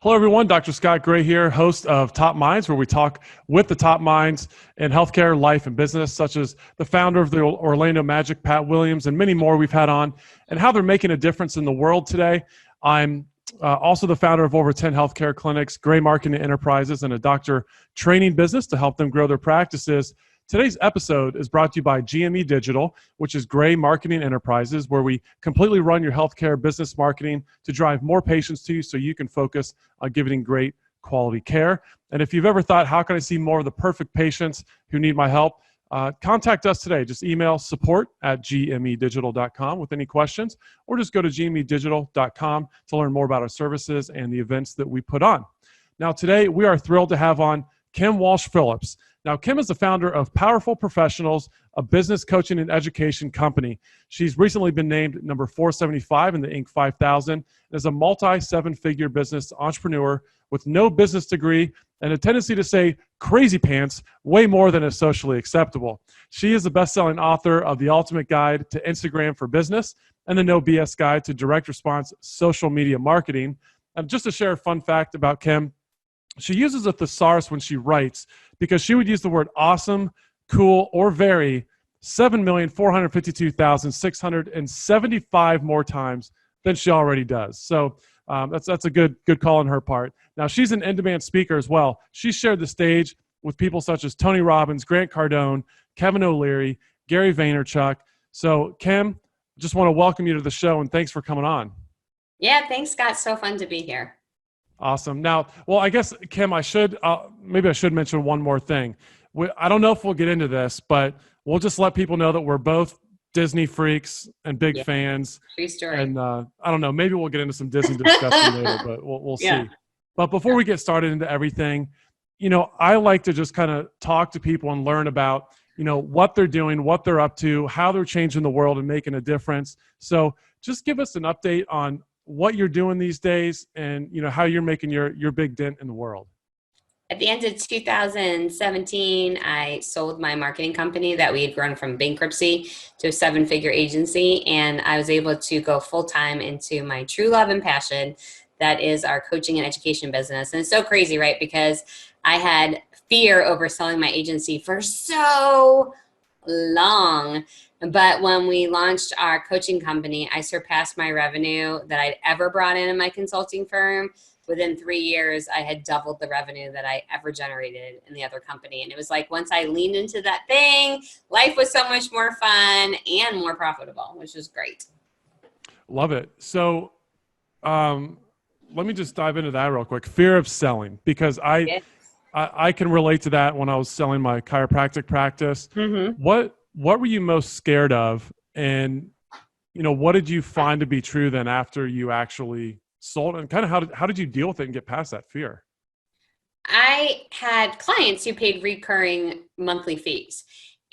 Hello, everyone. Dr. Scott Gray here, host of Top Minds, where we talk with the top minds in healthcare, life, and business, such as the founder of the Orlando Magic, Pat Williams, and many more we've had on, and how they're making a difference in the world today. I'm also the founder of over 10 healthcare clinics, Gray Marketing Enterprises, and a doctor training business to help them grow their practices. Today's episode is brought to you by GME Digital, which is Gray Marketing Enterprises, where we completely run your healthcare business marketing to drive more patients to you so you can focus on giving great quality care. And if you've ever thought, how can I see more of the perfect patients who need my help? Contact us today. Just email support@gmedigital.com with any questions, or just go to gmedigital.com to learn more about our services and the events that we put on. Now, today we are thrilled to have on Kim Walsh Phillips. Now, Kim is the founder of Powerful Professionals, a business coaching and education company. She's recently been named number 475 in the Inc. 5000 and is a multi-seven-figure business entrepreneur with no business degree and a tendency to say crazy pants way more than is socially acceptable. She is the best-selling author of The Ultimate Guide to Instagram for Business and the No BS Guide to Direct Response Social Media Marketing. And just to share a fun fact about Kim, she uses a thesaurus when she writes because she would use the word awesome, cool, or very 7,452,675 more times than she already does. So that's a good call on her part. Now, she's an in-demand speaker as well. She shared the stage with people such as Tony Robbins, Grant Cardone, Kevin O'Leary, Gary Vaynerchuk. So, Kim, just want to welcome you to the show, and thanks for coming on. Yeah, thanks, Scott. So fun to be here. Awesome. Now, well, I guess, Kim, maybe I should mention one more thing. I don't know if we'll get into this, but we'll just let people know that we're both Disney freaks and big fans. True story. And I don't know, maybe we'll get into some Disney discussion later, but we'll see. But before we get started into everything, I like to just kind of talk to people and learn about, what they're doing, what they're up to, how they're changing the world and making a difference. So just give us an update on what you're doing these days and, how you're making your big dent in the world. At the end of 2017, I sold my marketing company that we had grown from bankruptcy to a seven-figure agency. And I was able to go full-time into my true love and passion. That is our coaching and education business. And it's so crazy, right? Because I had fear over selling my agency for so long. But when we launched our coaching company, I surpassed my revenue that I'd ever brought in my consulting firm. Within 3 years, I had doubled the revenue that I ever generated in the other company. And it was like, once I leaned into that thing, life was so much more fun and more profitable, which was great. Love it. So let me just dive into that real quick. Fear of selling, because I can relate to that when I was selling my chiropractic practice. Mm-hmm. What were you most scared of? And, what did you find to be true then after you actually sold? And kind of how did you deal with it and get past that fear? I had clients who paid recurring monthly fees,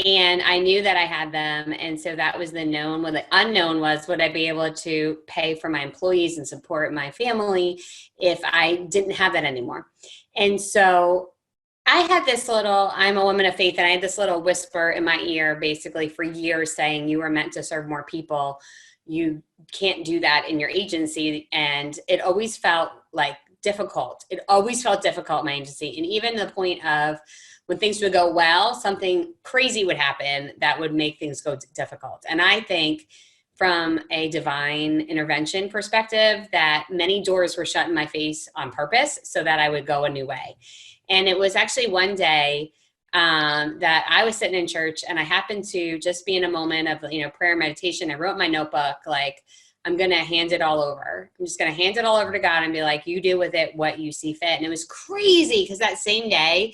and I knew that I had them. And so that was the known. What the unknown was, would I be able to pay for my employees and support my family if I didn't have that anymore? And so I had I'm a woman of faith, and I had this little whisper in my ear basically for years saying, you were meant to serve more people. You can't do that in your agency. And it always felt like difficult. It always felt difficult in my agency. And even the point of when things would go well, something crazy would happen that would make things go difficult. And I think from a divine intervention perspective that many doors were shut in my face on purpose so that I would go a new way. And it was actually one day that I was sitting in church, and I happened to just be in a moment of, prayer and meditation. I wrote in my notebook, like, I'm going to hand it all over. I'm just going to hand it all over to God and be like, you do with it what you see fit. And it was crazy because that same day,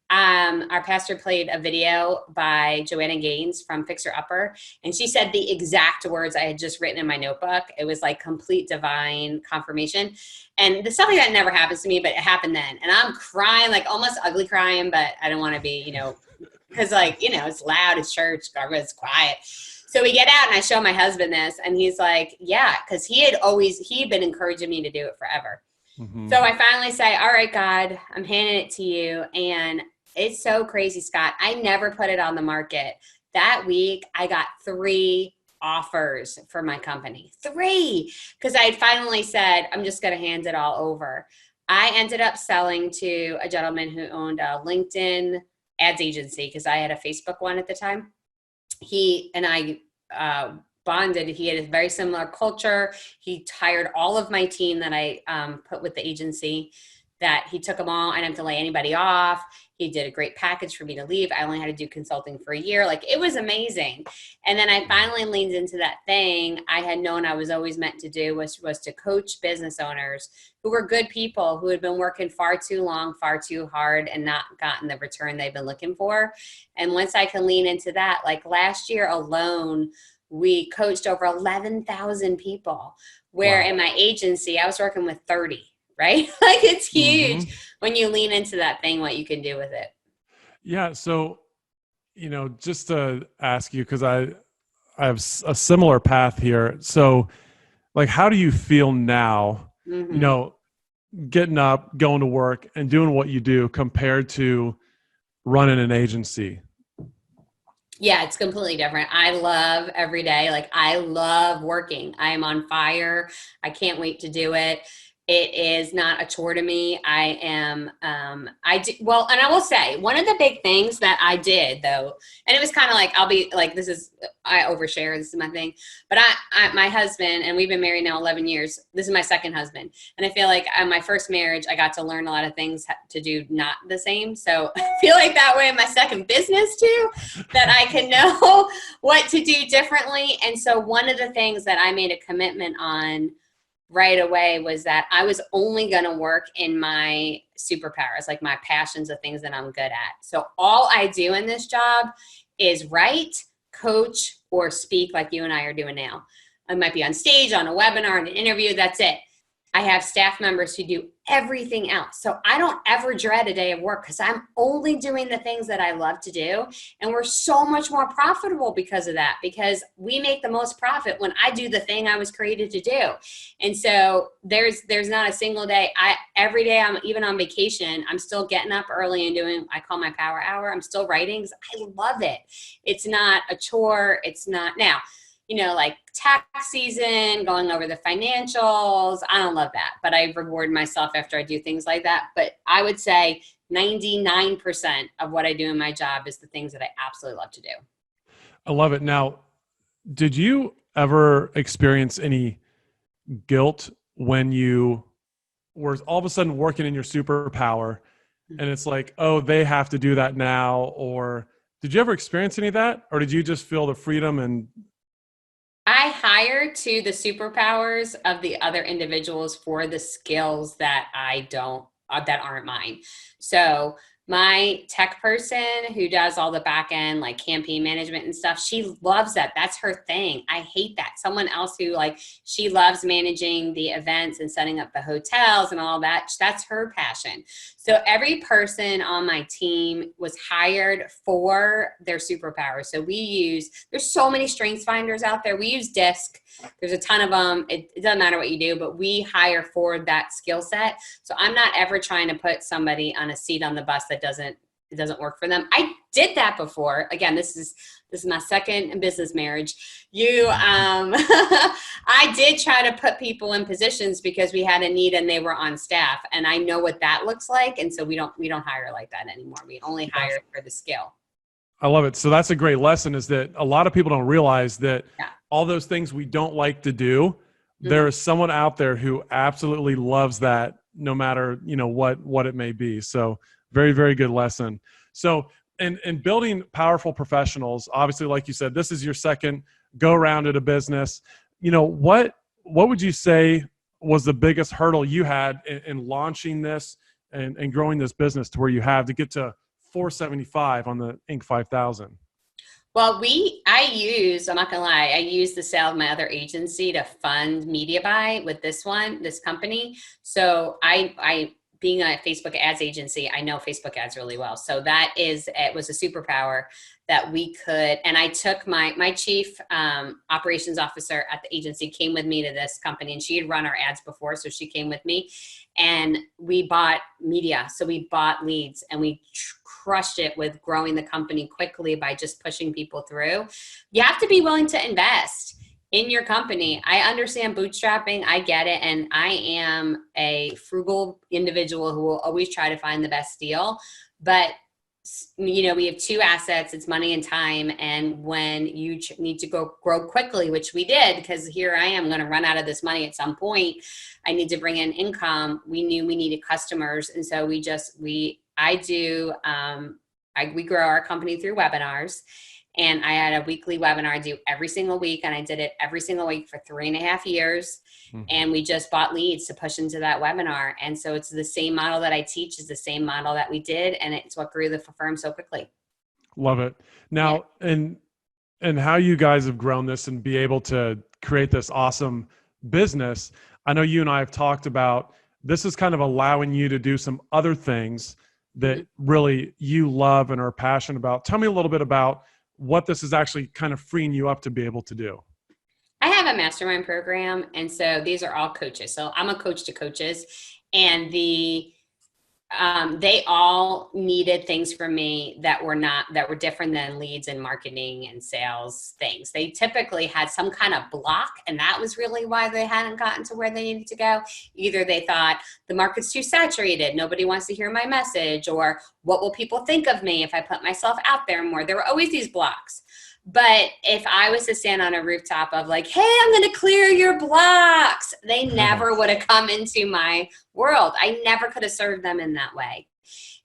our pastor played a video by Joanna Gaines from Fixer Upper, and she said the exact words I had just written in my notebook. It was like complete divine confirmation. And the stuff like that never happens to me, but it happened then. And I'm crying, like almost ugly crying, but I don't want to be, because it's loud, it's church, it's quiet. So we get out and I show my husband this, and he's like, yeah, because he had been encouraging me to do it forever. Mm-hmm. So I finally say, all right, God, I'm handing it to you. And it's so crazy, Scott. I never put it on the market. That week, I got 3 offers for my company. 3, because I had finally said, I'm just going to hand it all over. I ended up selling to a gentleman who owned a LinkedIn ads agency because I had a Facebook one at the time. He and I bonded. He had a very similar culture. He hired all of my team that I put with the agency, that he took them all. I didn't have to lay anybody off. He did a great package for me to leave. I only had to do consulting for a year. Like, it was amazing. And then I finally leaned into that thing I had known I was always meant to do, was to coach business owners who were good people, who had been working far too long, far too hard, and not gotten the return they've been looking for. And once I can lean into that, like last year alone, we coached over 11,000 people, where in my agency, I was working with 30. Right? Like, it's huge when you lean into that thing, what you can do with it. Yeah. So, just to ask you, because I have a similar path here. So, like, how do you feel now, getting up, going to work and doing what you do compared to running an agency? Yeah, it's completely different. I love every day. Like, I love working. I am on fire. I can't wait to do it. It is not a chore to me. I am, I do, well, and I will say, one of the big things that I did though, and it was kind of like, I'll be like, I overshare, this is my thing, but my husband, and we've been married now 11 years. This is my second husband. And I feel like my first marriage, I got to learn a lot of things to do not the same. So I feel like that way in my second business too, that I can know what to do differently. And so one of the things that I made a commitment on right away was that I was only going to work in my superpowers, like my passions, the things that I'm good at. So all I do in this job is write, coach, or speak, like you and I are doing now. I might be on stage, on a webinar, an interview. That's it. I have staff members who do everything else. So I don't ever dread a day of work because I'm only doing the things that I love to do. And we're so much more profitable because of that, because we make the most profit when I do the thing I was created to do. And so there's not a single day. Every day, I'm even on vacation, I'm still getting up early and doing, I call my power hour. I'm still writing because I love it. It's not a chore. It's not now. Like tax season, going over the financials. I don't love that, but I reward myself after I do things like that. But I would say 99% of what I do in my job is the things that I absolutely love to do. I love it. Now, did you ever experience any guilt when you were all of a sudden working in your superpower and it's like, oh, they have to do that now? Or did you ever experience any of that? Or did you just feel the freedom? And I hire to the superpowers of the other individuals for the skills that that aren't mine. So my tech person who does all the back end, like campaign management and stuff, she loves that. That's her thing. I hate that. Someone else who she loves managing the events and setting up the hotels and all that. That's her passion. So every person on my team was hired for their superpower. So there's so many strengths finders out there. We use DISC. There's a ton of them. It doesn't matter what you do, but we hire for that skill set. So I'm not ever trying to put somebody on a seat on the bus that doesn't work for them. I did that before. Again, this is my second business marriage. I did try to put people in positions because we had a need and they were on staff, and I know what that looks like. And so we don't hire like that anymore. We only hire for the skill. I love it. So that's a great lesson, is that a lot of people don't realize that all those things we don't like to do, there is someone out there who absolutely loves that, no matter, what it may be. So very, very good lesson. So in building powerful professionals, obviously, like you said, this is your second go around at a business. What would you say was the biggest hurdle you had in launching this and growing this business to where you have to get to 475 on the Inc. 5000? Well, I'm not gonna lie, I used the sale of my other agency to fund media buy with this company. So being a Facebook ads agency, I know Facebook ads really well. So it was a superpower that we could, and I took my chief operations officer at the agency came with me to this company, and she had run our ads before. So she came with me and we bought media. So we bought leads and we crushed it with growing the company quickly by just pushing people through. You have to be willing to invest. in your company. I understand bootstrapping. I get it. And I am a frugal individual who will always try to find the best deal. But, you know, we have two assets, it's money and time. And when you need to grow quickly, which we did, because here I am going to run out of this money at some point, I need to bring in income. We knew we needed customers. And so we grow our company through webinars. And I had a weekly webinar I do every single week. And I did it every single week for 3.5 years. And we just bought leads to push into that webinar. And so it's the same model that I teach is the same model that we did. And it's what grew the firm so quickly. Love it. Now, and how you guys have grown this and be able to create this awesome business. I know you and I have talked about this is kind of allowing you to do some other things that really you love and are passionate about. Tell me a little bit about what this is actually kind of freeing you up to be able to do. I have a mastermind program. And so these are all coaches. So I'm a coach to coaches, and they all needed things from me that were different than leads and marketing and sales things. They typically had some kind of block, and that was really why they hadn't gotten to where they needed to go. Either they thought the market's too saturated, nobody wants to hear my message, or what will people think of me if I put myself out there more? There were always these blocks. But if I was to stand on a rooftop of like, hey, I'm going to clear your blocks, they never would have come into my world. I never could have served them in that way.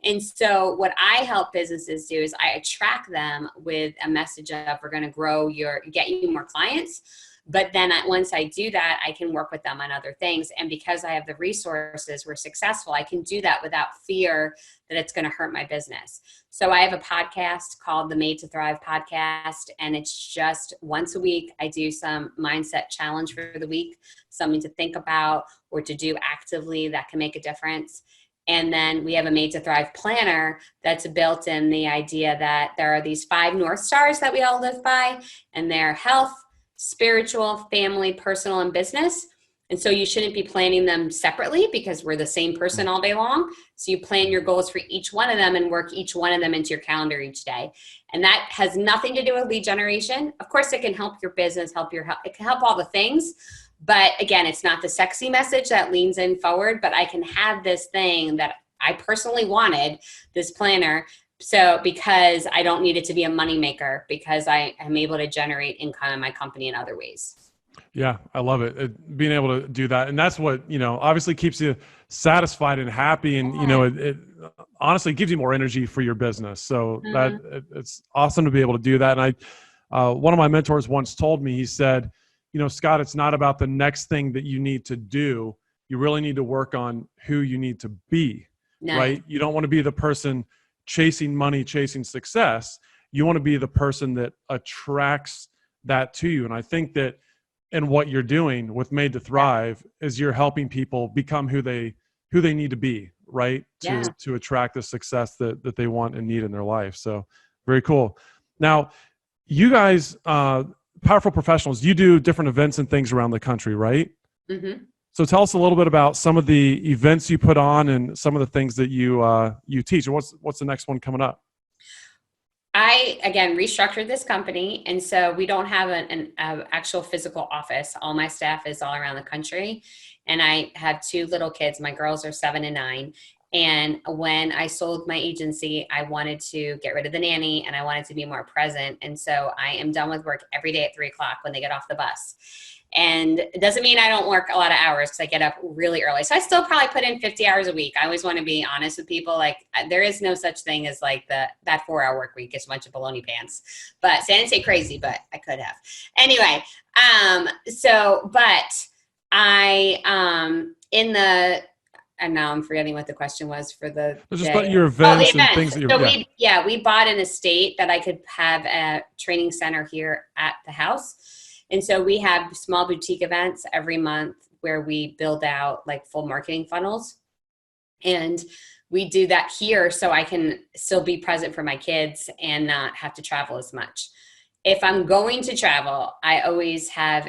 And so what I help businesses do is I attract them with a message of we're going to get you more clients. But then once I do that, I can work with them on other things. And because I have the resources, we're successful, I can do that without fear that it's going to hurt my business. So I have a podcast called the Made to Thrive podcast. And it's just once a week, I do some mindset challenge for the week, something to think about or to do actively that can make a difference. And then we have a Made to Thrive planner that's built in the idea that there are these 5 North Stars that we all live by, and they're health, spiritual, family, personal, and business. And so you shouldn't be planning them separately because we're the same person all day long. So you plan your goals for each one of them and work each one of them into your calendar each day. And that has nothing to do with lead generation. Of course, it can help your business, it can help all the things. But again, it's not the sexy message that leans in forward, but I can have this thing that I personally wanted, this planner. So because I don't need it to be a moneymaker, because I am able to generate income in my company in other ways. Yeah, I love it. Being able to do that. And that's what, obviously keeps you satisfied and happy. And, it honestly gives you more energy for your business. So it's awesome to be able to do that. And one of my mentors once told me, he said, Scott, it's not about the next thing that you need to do. You really need to work on who you need to be, right? You don't want to be the person chasing money, chasing success. You want to be the person that attracts that to you. And I think that in what you're doing with Made to Thrive is you're helping people become who they need to be, right? To attract the success that they want and need in their life. So very cool. Now, you guys, Powerful Professionals, you do different events and things around the country, right? Mm-hmm. So tell us a little bit about some of the events you put on and some of the things that you teach. And what's the next one coming up? I, again, restructured this company. And so we don't have an actual physical office. All my staff is all around the country. And I have 2 little kids. My girls are 7 and 9. And when I sold my agency, I wanted to get rid of the nanny and I wanted to be more present. And so I am done with work every day at 3 o'clock when they get off the bus. And it doesn't mean I don't work a lot of hours because I get up really early. So I still probably put in 50 hours a week. I always want to be honest with people. Like there is no such thing as like that 4-hour work week is a bunch of baloney pants. But so I didn't say crazy, but I could have. Anyway, but I and now I'm forgetting what the question was for the just about your events and things that you're we bought an estate that I could have a training center here at the house. And so we have small boutique events every month where we build out like full marketing funnels. And we do that here so I can still be present for my kids and not have to travel as much. If I'm going to travel, I always have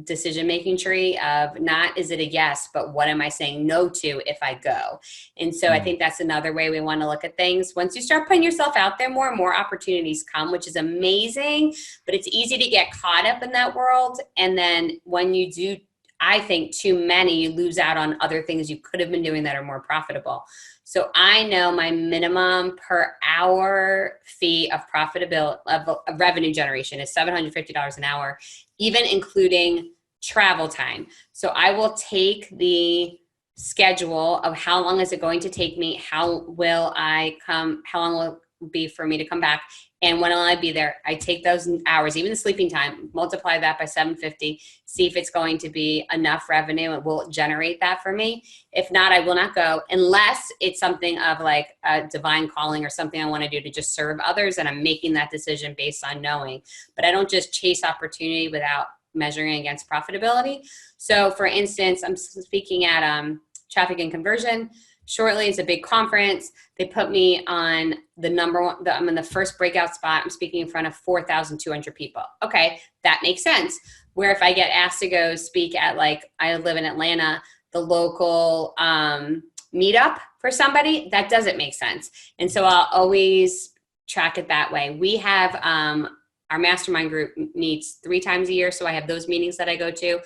decision-making tree of not, is it a yes, but what am I saying no to if I go? And so I think that's another way we want to look at things. Once you start putting yourself out there more and more opportunities come, which is amazing, but it's easy to get caught up in that world. And then when you do, I think too many, you lose out on other things you could have been doing that are more profitable. So I know my minimum per hour fee of profitability of revenue generation is $750 an hour, even including travel time. So I will take the schedule of how long is it going to take me, how will I come, how long will it be for me to come back, and when will I be there? I take those hours, even the sleeping time, multiply that by 750, see if it's going to be enough revenue and will it generate that for me. If not, I will not go unless it's something of like a divine calling or something I want to do to just serve others, and I'm making that decision based on knowing. But I don't just chase opportunity without measuring against profitability. So for instance, I'm speaking at Traffic and Conversion shortly. It's a big conference. They put me on the number one, I'm in the first breakout spot. I'm speaking in front of 4,200 people. Okay, that makes sense. Where if I get asked to go speak at, like, I live in Atlanta, the local meetup for somebody, that doesn't make sense. And so I'll always track it that way. We have our mastermind group meets 3 times a year. So I have those meetings that I go to.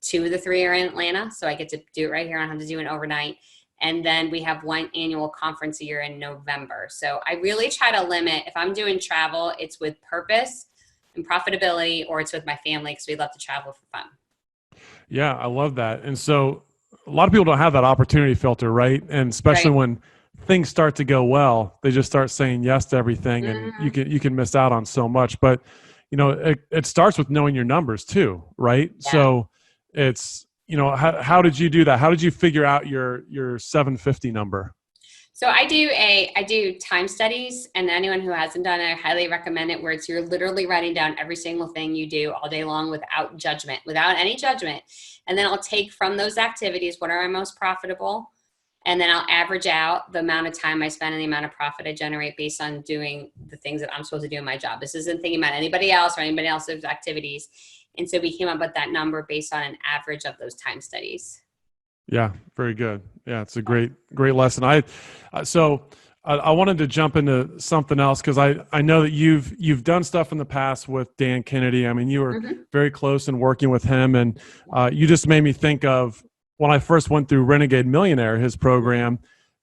2 of the 3 are in Atlanta. So I get to do it right here. I don't have to do it overnight. And then we have 1 annual conference a year in November. So I really try to limit, if I'm doing travel, it's with purpose and profitability, or it's with my family because we love to travel for fun. Yeah, I love that. And so a lot of people don't have that opportunity filter, right? And especially when things start to go well, they just start saying yes to everything, and you can miss out on so much. But you know, it starts with knowing your numbers too, right? Yeah. So it's, you know, how did you do that? How did you figure out your 750 number? So I do time studies, and anyone who hasn't done it, I highly recommend it, where it's you're literally writing down every single thing you do all day long without judgment, without any judgment. And then I'll take from those activities, what are my most profitable? And then I'll average out the amount of time I spend and the amount of profit I generate based on doing the things that I'm supposed to do in my job. This isn't thinking about anybody else or anybody else's activities. And so we came up with that number based on an average of those time studies. Yeah, very good. Yeah, it's a great lesson. I wanted to jump into something else because I know that you've done stuff in the past with Dan Kennedy. I mean, you were very close in working with him, and you just made me think of when I first went through Renegade Millionaire, his program,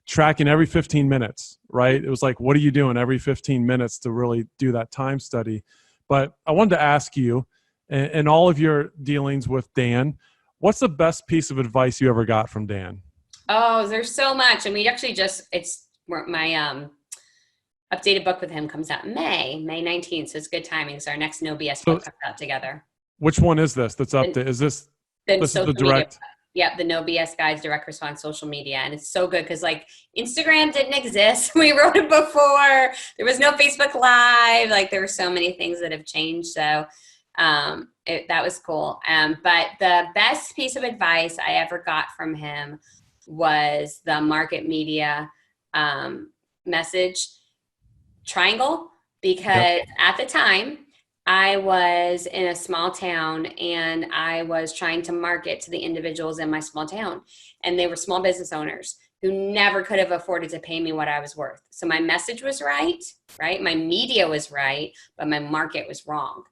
tracking every 15 minutes, right? It was like, what are you doing every 15 minutes to really do that time study? But I wanted to ask you, in all of your dealings with Dan, what's the best piece of advice you ever got from Dan? Oh, there's so much. And we actually it's my updated book with him comes out May 19th. So it's good timing. So our next No BS book comes out together. Which one is this that's up to? Is this is the direct? Yeah, the No BS Guides, direct response social media. And it's so good because, like, Instagram didn't exist. We wrote it before. There was no Facebook Live. Like, there were so many things that have changed. So that was cool. But the best piece of advice I ever got from him was the market media message triangle, because at the time I was in a small town and I was trying to market to the individuals in my small town, and they were small business owners who never could have afforded to pay me what I was worth. So my message was right? My media was right, but my market was wrong.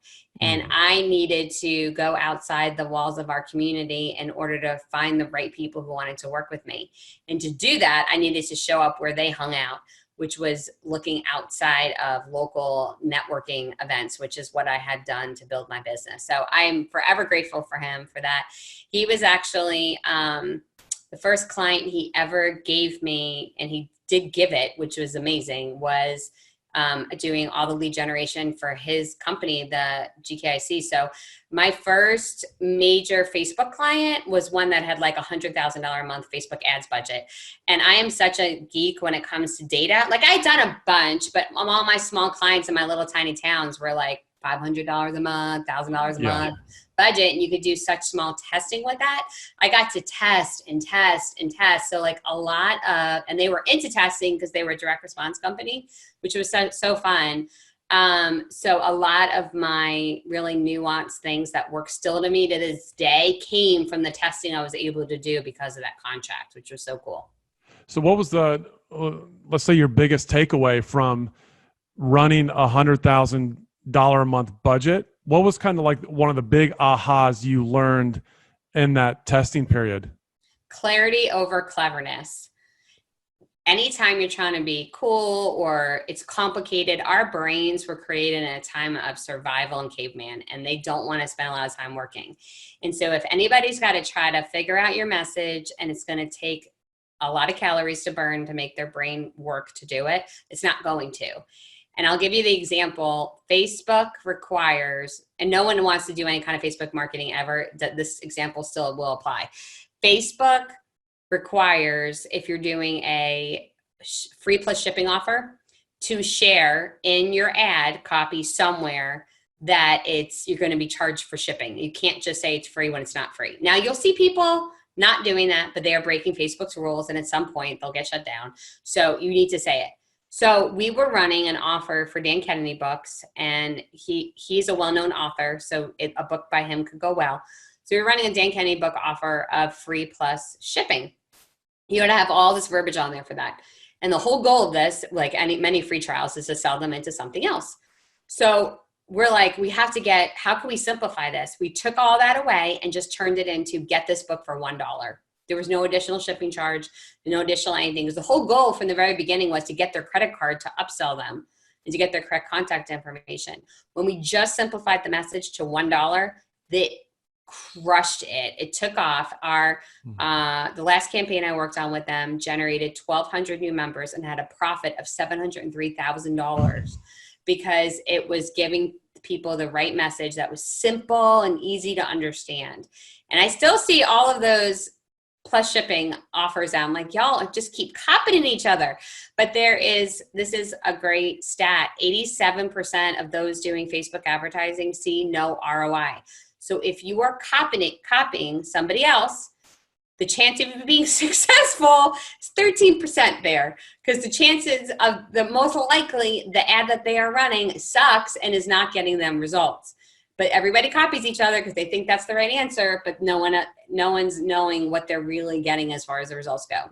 And I needed to go outside the walls of our community in order to find the right people who wanted to work with me. And to do that, I needed to show up where they hung out, which was looking outside of local networking events, which is what I had done to build my business. So I'm forever grateful for him for that. He was actually the first client he ever gave me, and he did give it, which was amazing, was doing all the lead generation for his company, the GKIC. So my first major Facebook client was one that had like $100,000 a month Facebook ads budget. And I am such a geek when it comes to data. Like, I had done a bunch, but all my small clients in my little tiny towns were like $500 a month, $1,000 a month budget, and you could do such small testing with that. I got to test and test and test. So like a lot of, and they were into testing because they were a direct response company, which was so fun. So a lot of my really nuanced things that work still to me to this day came from the testing I was able to do because of that contract, which was so cool. So what was let's say your biggest takeaway from running $100,000 a month budget? What was kind of like one of the big ahas you learned in that testing period? Clarity over cleverness. Anytime you're trying to be cool or it's complicated, our brains were created in a time of survival and caveman, and they don't want to spend a lot of time working. And so if anybody's got to try to figure out your message and it's going to take a lot of calories to burn to make their brain work to do it, it's not going to. And I'll give you the example. Facebook requires, and no one wants to do any kind of Facebook marketing ever, that this example still will apply. Facebook requires, if you're doing a free plus shipping offer, to share in your ad copy somewhere that you're going to be charged for shipping. You can't just say it's free when it's not free. Now you'll see people not doing that, but they are breaking Facebook's rules, and at some point they'll get shut down. So you need to say it. So we were running an offer for Dan Kennedy books, and he's a well-known author, so a book by him could go well. So we were running a Dan Kennedy book offer of free plus shipping. You got to have all this verbiage on there for that. And the whole goal of this, like many free trials, is to sell them into something else. So we're like, how can we simplify this? We took all that away and just turned it into get this book for $1. There was no additional shipping charge, no additional anything. Because the whole goal from the very beginning was to get their credit card to upsell them and to get their correct contact information. When we just simplified the message to $1, they crushed it. It took off. The last campaign I worked on with them generated 1,200 new members and had a profit of $703,000 because it was giving people the right message that was simple and easy to understand. And I still see all of those plus shipping offers out. I'm like, y'all just keep copying each other. But this is a great stat. 87% of those doing Facebook advertising see no ROI. So if you are copying somebody else, the chance of you being successful is 13% there, because the chances of the most likely the ad that they are running sucks and is not getting them results. But everybody copies each other because they think that's the right answer, but no one's knowing what they're really getting as far as the results go.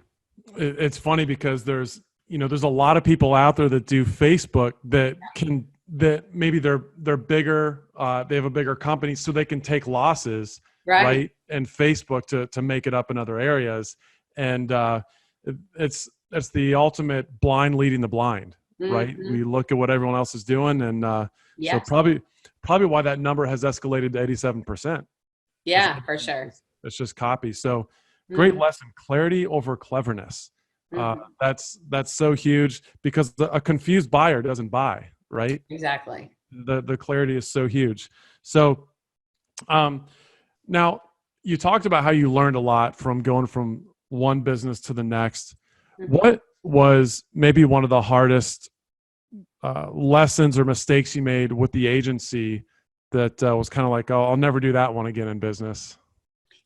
It's funny because there's a lot of people out there that do Facebook that maybe they're bigger, they have a bigger company, so they can take losses, right? And Facebook to make it up in other areas. And it's the ultimate blind leading the blind, right? We look at what everyone else is doing, and so probably why that number has escalated to 87%. Yeah, for sure. It's just copy. So great lesson, clarity over cleverness. That's so huge, because a confused buyer doesn't buy, right? Exactly. The clarity is so huge. So now you talked about how you learned a lot from going from one business to the next. What was maybe one of the hardest lessons or mistakes you made with the agency that was kind of like, oh, I'll never do that one again in business?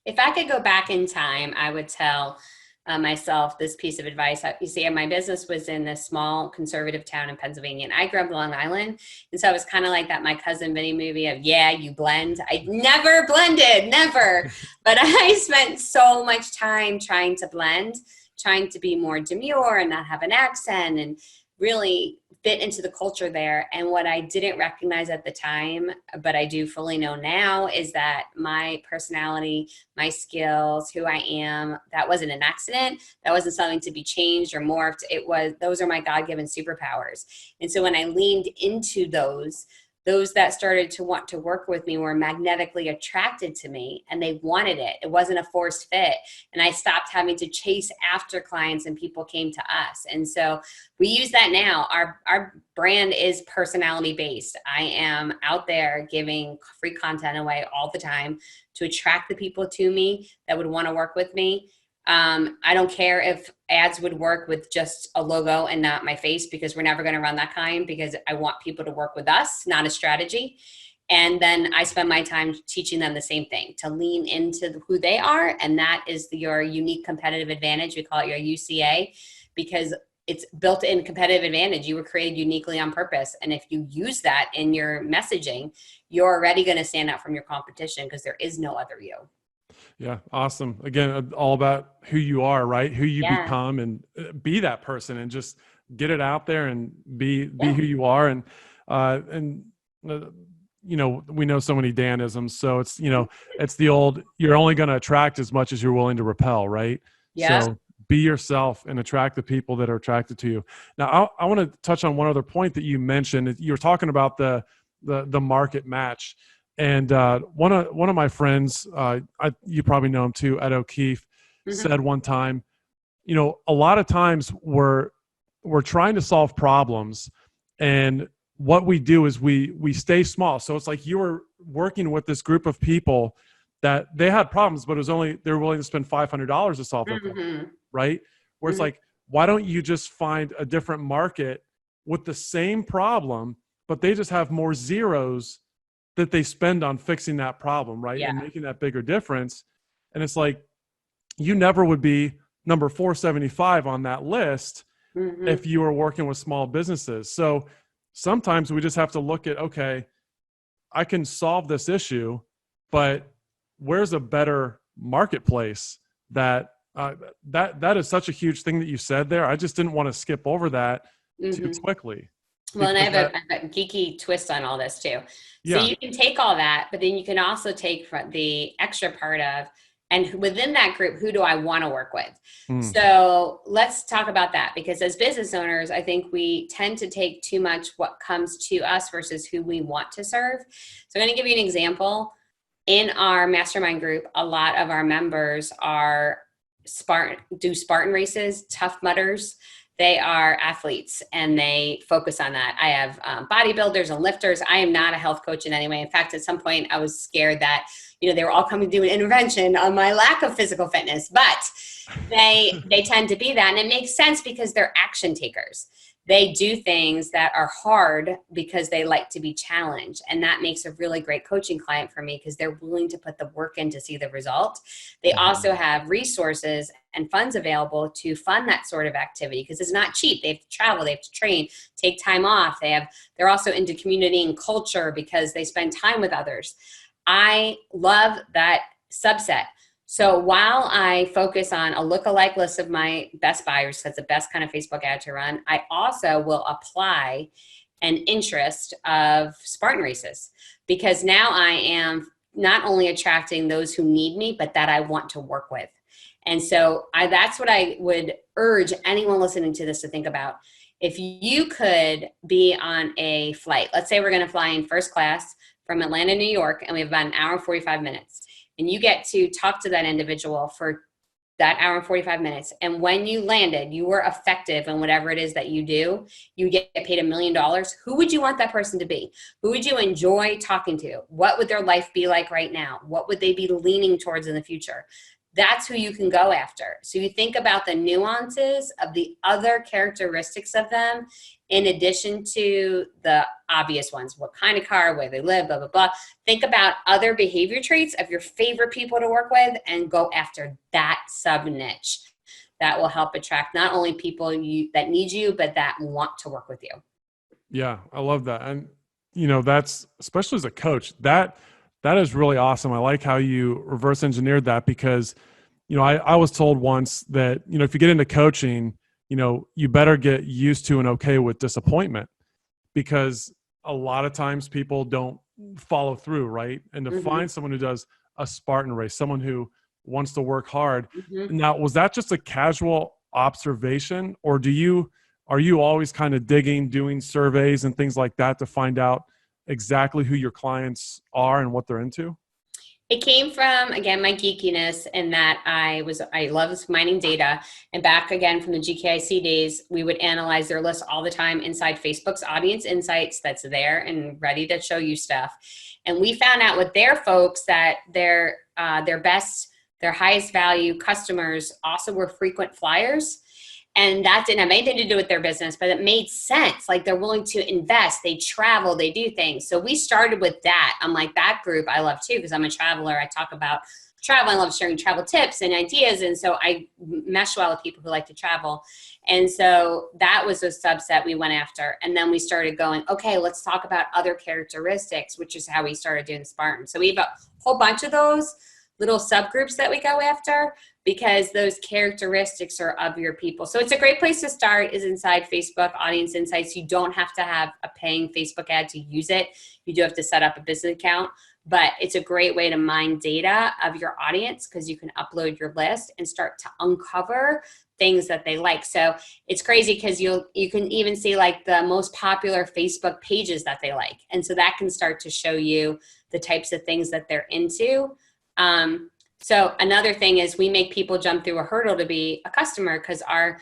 If I could go back in time, I would tell myself this piece of advice. You see, my business was in this small conservative town in Pennsylvania, and I grew up in Long Island. And so I was kind of like that My Cousin Vinny movie of, yeah, you blend. I never blended, never. But I spent so much time trying to blend, trying to be more demure and not have an accent and really fit into the culture there. And what I didn't recognize at the time, but I do fully know now, is that my personality, my skills, who I am, that wasn't an accident. That wasn't something to be changed or morphed. Those are my God-given superpowers. And so when I leaned into those that started to want to work with me were magnetically attracted to me, and they wanted it. It wasn't a forced fit. And I stopped having to chase after clients, and people came to us. And so we use that now. Our brand is personality based. I am out there giving free content away all the time to attract the people to me that would want to work with me. I don't care if ads would work with just a logo and not my face, because we're never going to run that kind, because I want people to work with us, not a strategy. And then I spend my time teaching them the same thing, to lean into who they are. And that is your unique competitive advantage. We call it your UCA, because it's built-in competitive advantage. You were created uniquely on purpose. And if you use that in your messaging, you're already going to stand out from your competition because there is no other you. Yeah. Awesome. Again, all about who you are, right? Who you Yeah. become, and be that person, and just get it out there and be Yeah. who you are. And you know, we know so many Danisms. So it's, you know, it's the old, you're only going to attract as much as you're willing to repel, right? Yeah. So be yourself and attract the people that are attracted to you. Now, I want to touch on one other point that you mentioned. You were talking about the market match. And one of my friends, you probably know him too, Ed O'Keefe, said one time, you know, a lot of times we're trying to solve problems, and what we do is we stay small. So it's like you were working with this group of people that they had problems, but it was only, they were willing to spend $500 to solve their problem, right? Where it's like, why don't you just find a different market with the same problem, but they just have more zeros that they spend on fixing that problem, right? Yeah. And making that bigger difference. And it's like, you never would be number 475 on that list if you were working with small businesses. So sometimes we just have to look at, okay, I can solve this issue, but where's a better marketplace that that is such a huge thing that you said there. I just didn't want to skip over that too quickly. Well, and I have a geeky twist on all this too. So Yeah. you can take all that, but then you can also take the extra part of, and within that group, who do I want to work with? So let's talk about that, because as business owners, I think we tend to take too much what comes to us versus who we want to serve. So I'm going to give you an example. In our mastermind group, a lot of our members are Spartan races, Tough Mudders. They are athletes and they focus on that. I have bodybuilders and lifters. I am not a health coach in any way. In fact, at some point I was scared that, you know, they were all coming to do an intervention on my lack of physical fitness, but they tend to be that. And it makes sense because they're action takers. They do things that are hard because they like to be challenged. And that makes a really great coaching client for me because they're willing to put the work in to see the result. They also have resources and funds available to fund that sort of activity because it's not cheap. They have to travel, they have to train, take time off. They're also into community and culture because they spend time with others. I love that subset. So while I focus on a lookalike list of my best buyers, that's the best kind of Facebook ad to run, I also will apply an interest of Spartan races, because now I am not only attracting those who need me, but that I want to work with. And so that's what I would urge anyone listening to this to think about. If you could be on a flight, let's say we're going to fly in first class from Atlanta, New York, and we have about an hour and 45 minutes. And you get to talk to that individual for that hour and 45 minutes. And when you landed, you were effective in whatever it is that you do. You get paid $1 million. Who would you want that person to be? Who would you enjoy talking to? What would their life be like right now? What would they be leaning towards in the future? That's who you can go after. So you think about the nuances of the other characteristics of them, in addition to the obvious ones, what kind of car, where they live, blah, blah, blah. Think about other behavior traits of your favorite people to work with and go after that sub niche. That will help attract not only people that need you, but that want to work with you. Yeah, I love that. And, you know, that's, especially as a coach, that is really awesome. I like how you reverse engineered that, because, you know, I was told once that, you know, if you get into coaching, you know, you better get used to and okay with disappointment, because a lot of times people don't follow through, right? And to find someone who does a Spartan race, someone who wants to work hard. Now, was that just a casual observation, or are you always kind of digging, doing surveys and things like that to find out exactly who your clients are and what they're into? It came from, again, my geekiness, and that I love mining data. And back again from the GKIC days, we would analyze their list all the time inside Facebook's audience insights that's there and ready to show you stuff. And we found out with their folks that their highest value customers also were frequent flyers. And that didn't have anything to do with their business, but it made sense. Like, they're willing to invest, they travel, they do things. So we started with that. I'm like, that group I love too, because I'm a traveler. I talk about travel. I love sharing travel tips and ideas. And so I mesh well with people who like to travel. And so that was a subset we went after. And then we started going, okay, let's talk about other characteristics, which is how we started doing Spartan. So we have a whole bunch of those little subgroups that we go after because those characteristics are of your people. So it's a great place to start is inside Facebook Audience Insights. You don't have to have a paying Facebook ad to use it. You do have to set up a business account, but it's a great way to mine data of your audience because you can upload your list and start to uncover things that they like. So it's crazy because you can even see like the most popular Facebook pages that they like. And so that can start to show you the types of things that they're into. So another thing is we make people jump through a hurdle to be a customer because our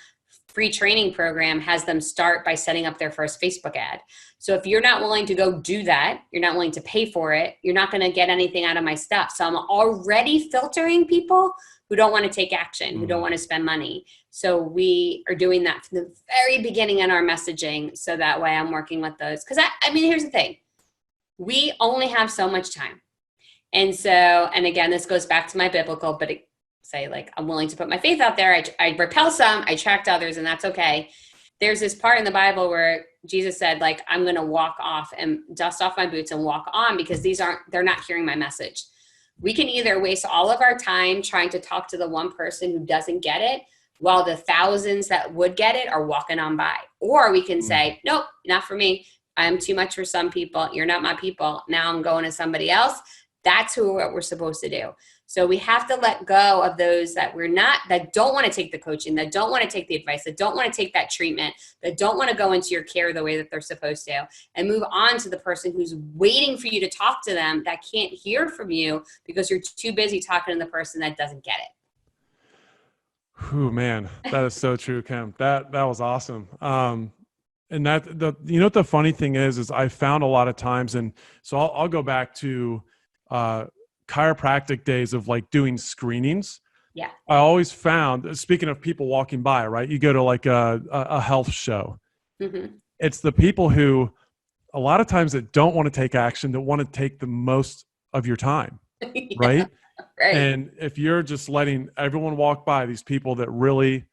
free training program has them start by setting up their first Facebook ad. So if you're not willing to go do that, you're not willing to pay for it, you're not going to get anything out of my stuff. So I'm already filtering people who don't want to take action, who don't want to spend money. So we are doing that from the very beginning in our messaging. So that way I'm working with those. Because I mean, here's the thing. We only have so much time. And so, and again, this goes back to my biblical, but say like, I'm willing to put my faith out there. I repel some, I attract others, and that's okay. There's this part in the Bible where Jesus said, like, I'm going to walk off and dust off my boots and walk on because they're not hearing my message. We can either waste all of our time trying to talk to the one person who doesn't get it while the thousands that would get it are walking on by. Or we can say, nope, not for me. I'm too much for some people. You're not my people. Now I'm going to somebody else. That's what we're supposed to do. So we have to let go of those that that don't want to take the coaching, that don't want to take the advice, that don't want to take that treatment, that don't want to go into your care the way that they're supposed to, and move on to the person who's waiting for you to talk to them that can't hear from you because you're too busy talking to the person that doesn't get it. Oh man, that is so true, Kim. That was awesome. And you know what the funny thing is I found a lot of times, and so I'll go back to chiropractic days of like doing screenings. Yeah. I always found, speaking of people walking by, right? You go to like a health show. Mm-hmm. It's the people who a lot of times that don't want to take action, that want to take the most of your time. Yeah, right? Right. And if you're just letting everyone walk by, these people that really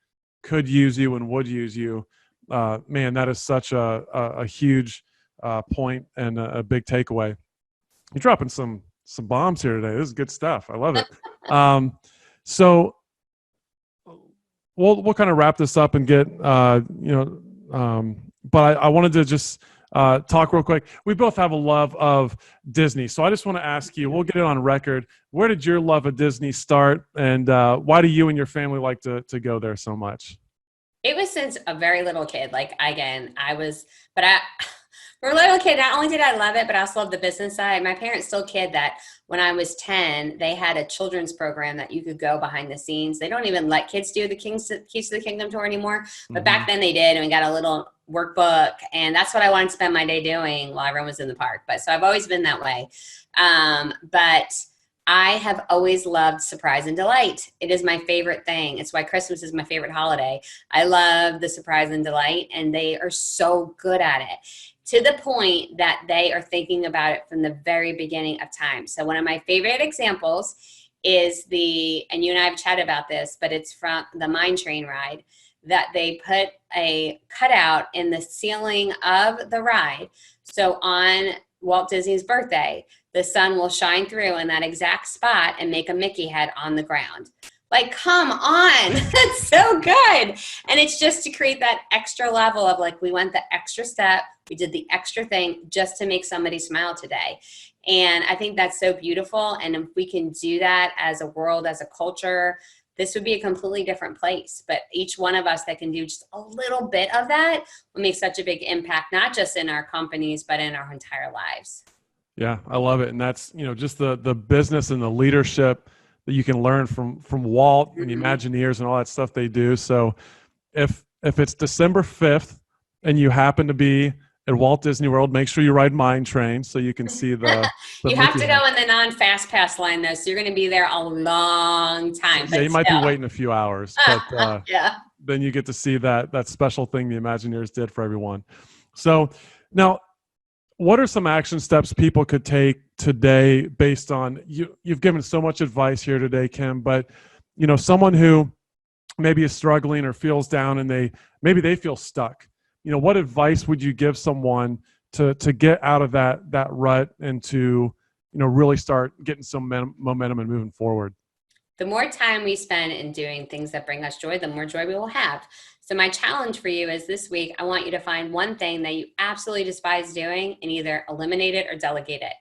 could use you and would use you, man, that is such a huge point and a big takeaway. You're dropping some bombs here today. This is good stuff. I love it. So we'll kind of wrap this up and get, but I wanted to just talk real quick. We both have a love of Disney. So I just want to ask you, we'll get it on record. Where did your love of Disney start? And why do you and your family like to go there so much? It was since a very little kid. Like, again, for a little kid, not only did I love it, but I also loved the business side. My parents still kid that when I was 10, they had a children's program that you could go behind the scenes. They don't even let kids do the Keys to the Kingdom tour anymore. But back then they did, and we got a little workbook. And that's what I wanted to spend my day doing while everyone was in the park. So I've always been that way. But I have always loved surprise and delight. It is my favorite thing. It's why Christmas is my favorite holiday. I love the surprise and delight, and they are so good at it, to the point that they are thinking about it from the very beginning of time. So one of my favorite examples is and you and I have chatted about this, but it's from the Mine Train ride, that they put a cutout in the ceiling of the ride. So on Walt Disney's birthday, the sun will shine through in that exact spot and make a Mickey head on the ground. Like, come on, that's so good. And it's just to create that extra level of like, we went the extra step, we did the extra thing just to make somebody smile today. And I think that's so beautiful. And if we can do that as a world, as a culture, this would be a completely different place. But each one of us that can do just a little bit of that will make such a big impact, not just in our companies, but in our entire lives. Yeah, I love it. And that's, just the business and the leadership that you can learn from Walt and the Imagineers and all that stuff they do. So if it's December 5th and you happen to be at Walt Disney World, make sure you ride Mine Train so you can see the you have to go in the non-fast pass line though, so you're going to be there a long time. Yeah, you might be waiting a few hours, but then you get to see that special thing the Imagineers did for everyone. So now, what are some action steps people could take today based on you've given so much advice here today, Kim, but someone who maybe is struggling or feels down and maybe they feel stuck. What advice would you give someone to get out of that rut and to really start getting some momentum and moving forward? The more time we spend in doing things that bring us joy, the more joy we will have. So my challenge for you is this week, I want you to find one thing that you absolutely despise doing and either eliminate it or delegate it.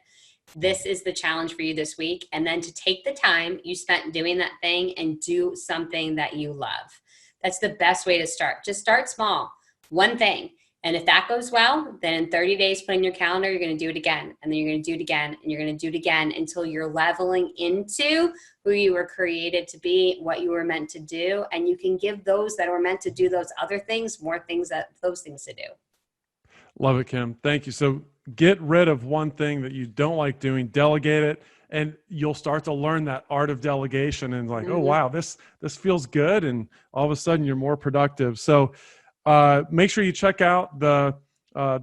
This is the challenge for you this week. And then to take the time you spent doing that thing and do something that you love. That's the best way to start. Just start small, one thing. And if that goes well, then in 30 days, put in your calendar, you're going to do it again. And then you're going to do it again. And you're going to do it again until you're leveling into who you were created to be, what you were meant to do. And you can give those that were meant to do those other things more things those things to do. Love it, Kim. Thank you. So get rid of one thing that you don't like doing, delegate it, and you'll start to learn that art of delegation and oh, wow, this feels good. And all of a sudden you're more productive. So make sure you check out the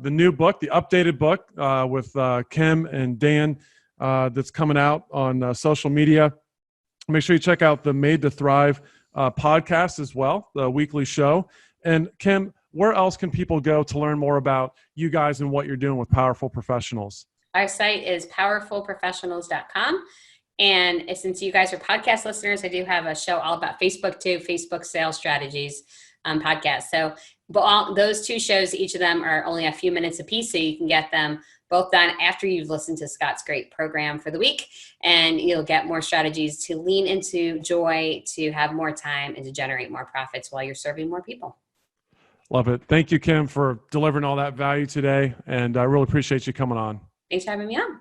new book, the updated book with Kim and Dan that's coming out on social media. Make sure you check out the Made to Thrive podcast as well, the weekly show. And Kim, where else can people go to learn more about you guys and what you're doing with Powerful Professionals? Our site is powerfulprofessionals.com. And since you guys are podcast listeners, I do have a show all about Facebook too, Facebook Sales Strategies podcast. So but those two shows, each of them are only a few minutes a piece, so you can get them both done after you've listened to Scott's great program for the week, and you'll get more strategies to lean into joy, to have more time, and to generate more profits while you're serving more people. Love it. Thank you, Kim, for delivering all that value today, and I really appreciate you coming on. Thanks for having me on.